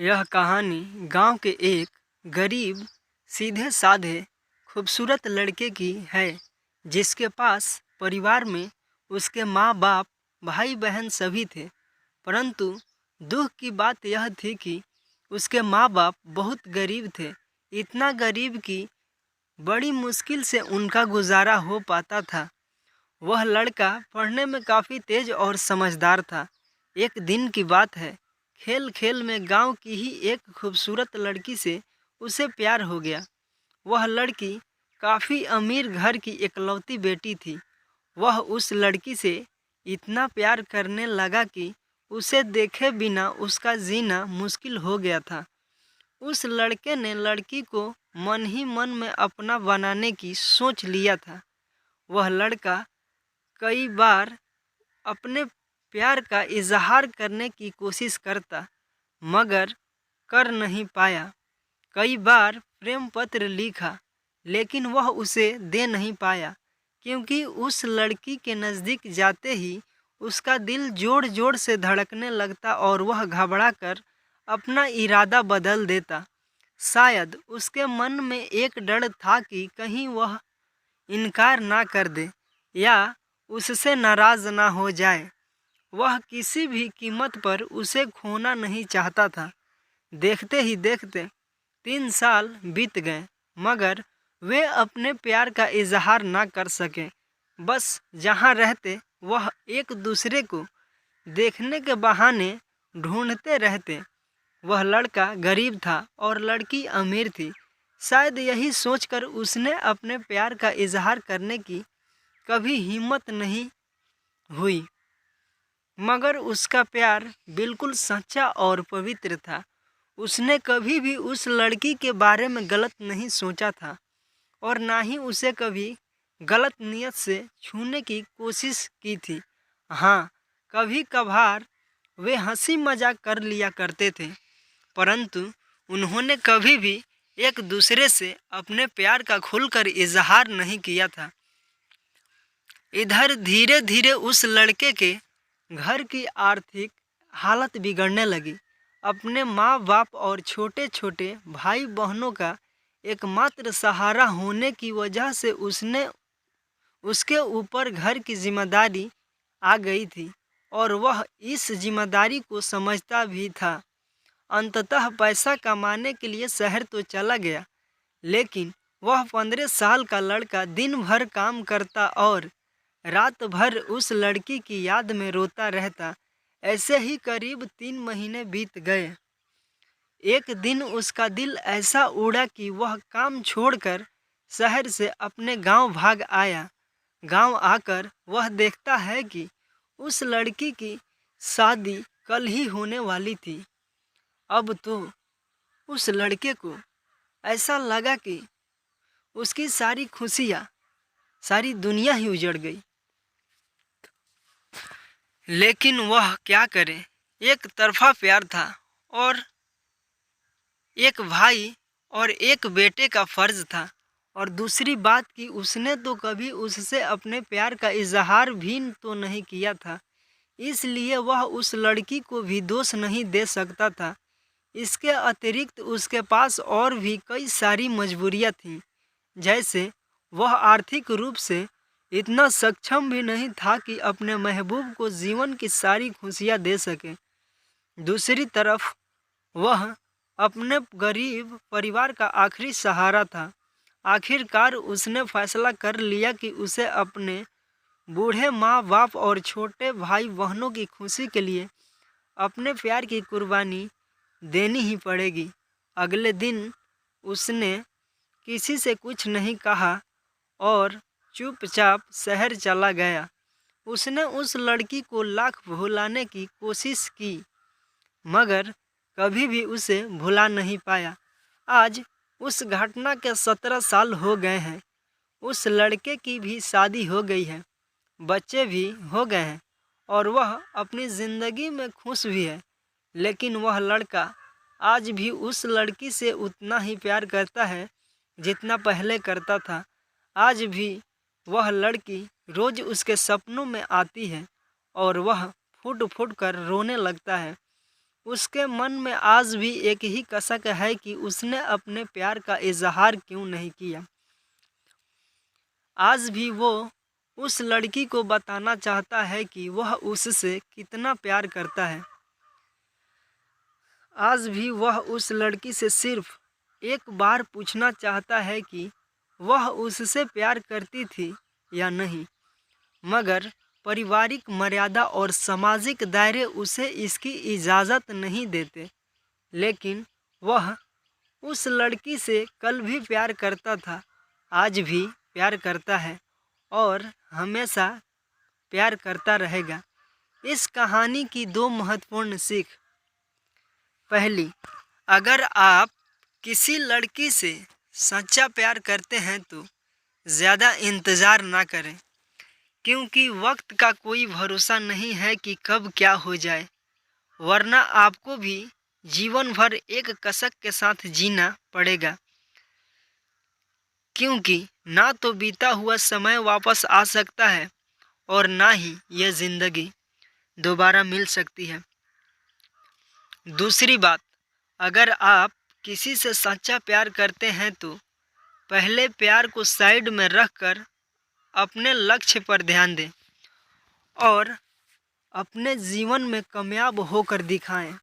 यह कहानी गांव के एक गरीब, सीधे साधे, खूबसूरत लड़के की है जिसके पास परिवार में उसके माँ बाप, भाई बहन सभी थे। परंतु दुख की बात यह थी कि उसके माँ बाप बहुत गरीब थे। इतना गरीब कि बड़ी मुश्किल से उनका गुजारा हो पाता था। वह लड़का पढ़ने में काफ़ी तेज और समझदार था। एक दिन की बात है, खेल खेल में गांव की ही एक खूबसूरत लड़की से उसे प्यार हो गया। वह लड़की काफ़ी अमीर घर की इकलौती बेटी थी। वह उस लड़की से इतना प्यार करने लगा कि उसे देखे बिना उसका जीना मुश्किल हो गया था। उस लड़के ने लड़की को मन ही मन में अपना बनाने की सोच लिया था। वह लड़का कई बार अपने प्यार का इजहार करने की कोशिश करता, मगर कर नहीं पाया। कई बार प्रेम पत्र लिखा, लेकिन वह उसे दे नहीं पाया, क्योंकि उस लड़की के नज़दीक जाते ही उसका दिल जोर जोर से धड़कने लगता और वह घबरा कर अपना इरादा बदल देता। शायद उसके मन में एक डर था कि कहीं वह इनकार ना कर दे या उससे नाराज ना हो जाए। वह किसी भी कीमत पर उसे खोना नहीं चाहता था। देखते ही देखते 3 साल बीत गए, मगर वे अपने प्यार का इजहार ना कर सके। बस जहाँ रहते वह एक दूसरे को देखने के बहाने ढूंढते रहते। वह लड़का गरीब था और लड़की अमीर थी। शायद यही सोचकर उसने अपने प्यार का इजहार करने की कभी हिम्मत नहीं हुई, मगर उसका प्यार बिल्कुल सच्चा और पवित्र था। उसने कभी भी उस लड़की के बारे में गलत नहीं सोचा था और ना ही उसे कभी गलत नियत से छूने की कोशिश की थी। हाँ, कभी कभार वे हंसी मजाक कर लिया करते थे, परंतु उन्होंने कभी भी एक दूसरे से अपने प्यार का खुलकर इजहार नहीं किया था। इधर धीरे धीरे उस लड़के के घर की आर्थिक हालत बिगड़ने लगी। अपने माँ बाप और छोटे छोटे भाई बहनों का एकमात्र सहारा होने की वजह से उसके ऊपर घर की जिम्मेदारी आ गई थी और वह इस जिम्मेदारी को समझता भी था। अंततः पैसा कमाने के लिए शहर तो चला गया, लेकिन वह 15 साल का लड़का दिन भर काम करता और रात भर उस लड़की की याद में रोता रहता। ऐसे ही करीब 3 महीने बीत गए। एक दिन उसका दिल ऐसा उड़ा कि वह काम छोड़कर शहर से अपने गांव भाग आया। गांव आकर वह देखता है कि उस लड़की की शादी कल ही होने वाली थी। अब तो उस लड़के को ऐसा लगा कि उसकी सारी खुशियाँ, सारी दुनिया ही उजड़ गई। लेकिन वह क्या करे, एक तरफा प्यार था और एक भाई और एक बेटे का फर्ज था। और दूसरी बात कि उसने तो कभी उससे अपने प्यार का इजहार भी तो नहीं किया था, इसलिए वह उस लड़की को भी दोष नहीं दे सकता था। इसके अतिरिक्त उसके पास और भी कई सारी मजबूरियां थीं, जैसे वह आर्थिक रूप से इतना सक्षम भी नहीं था कि अपने महबूब को जीवन की सारी खुशियां दे सके। दूसरी तरफ वह अपने गरीब परिवार का आखिरी सहारा था। आखिरकार उसने फैसला कर लिया कि उसे अपने बूढ़े माँ बाप और छोटे भाई बहनों की खुशी के लिए अपने प्यार की कुर्बानी देनी ही पड़ेगी। अगले दिन उसने किसी से कुछ नहीं कहा और चुपचाप शहर चला गया। उसने उस लड़की को लाख भुलाने की कोशिश की, मगर कभी भी उसे भुला नहीं पाया। आज उस घटना के 17 साल हो गए हैं। उस लड़के की भी शादी हो गई है, बच्चे भी हो गए हैं और वह अपनी ज़िंदगी में खुश भी है। लेकिन वह लड़का आज भी उस लड़की से उतना ही प्यार करता है जितना पहले करता था। आज भी वह लड़की रोज़ उसके सपनों में आती है और वह फूट फूट कर रोने लगता है। उसके मन में आज भी एक ही कसक है कि उसने अपने प्यार का इजहार क्यों नहीं किया। आज भी वो उस लड़की को बताना चाहता है कि वह उससे कितना प्यार करता है। आज भी वह उस लड़की से सिर्फ एक बार पूछना चाहता है कि वह उससे प्यार करती थी या नहीं, मगर पारिवारिक मर्यादा और सामाजिक दायरे उसे इसकी इजाज़त नहीं देते। लेकिन वह उस लड़की से कल भी प्यार करता था, आज भी प्यार करता है और हमेशा प्यार करता रहेगा। इस कहानी की दो महत्वपूर्ण सीख। पहली, अगर आप किसी लड़की से सच्चा प्यार करते हैं तो ज़्यादा इंतज़ार ना करें, क्योंकि वक्त का कोई भरोसा नहीं है कि कब क्या हो जाए, वरना आपको भी जीवन भर एक कसक के साथ जीना पड़ेगा। क्योंकि ना तो बीता हुआ समय वापस आ सकता है और ना ही यह ज़िंदगी दोबारा मिल सकती है। दूसरी बात, अगर आप किसी से सच्चा प्यार करते हैं तो पहले प्यार को साइड में रखकर अपने लक्ष्य पर ध्यान दें और अपने जीवन में कामयाब होकर दिखाएं।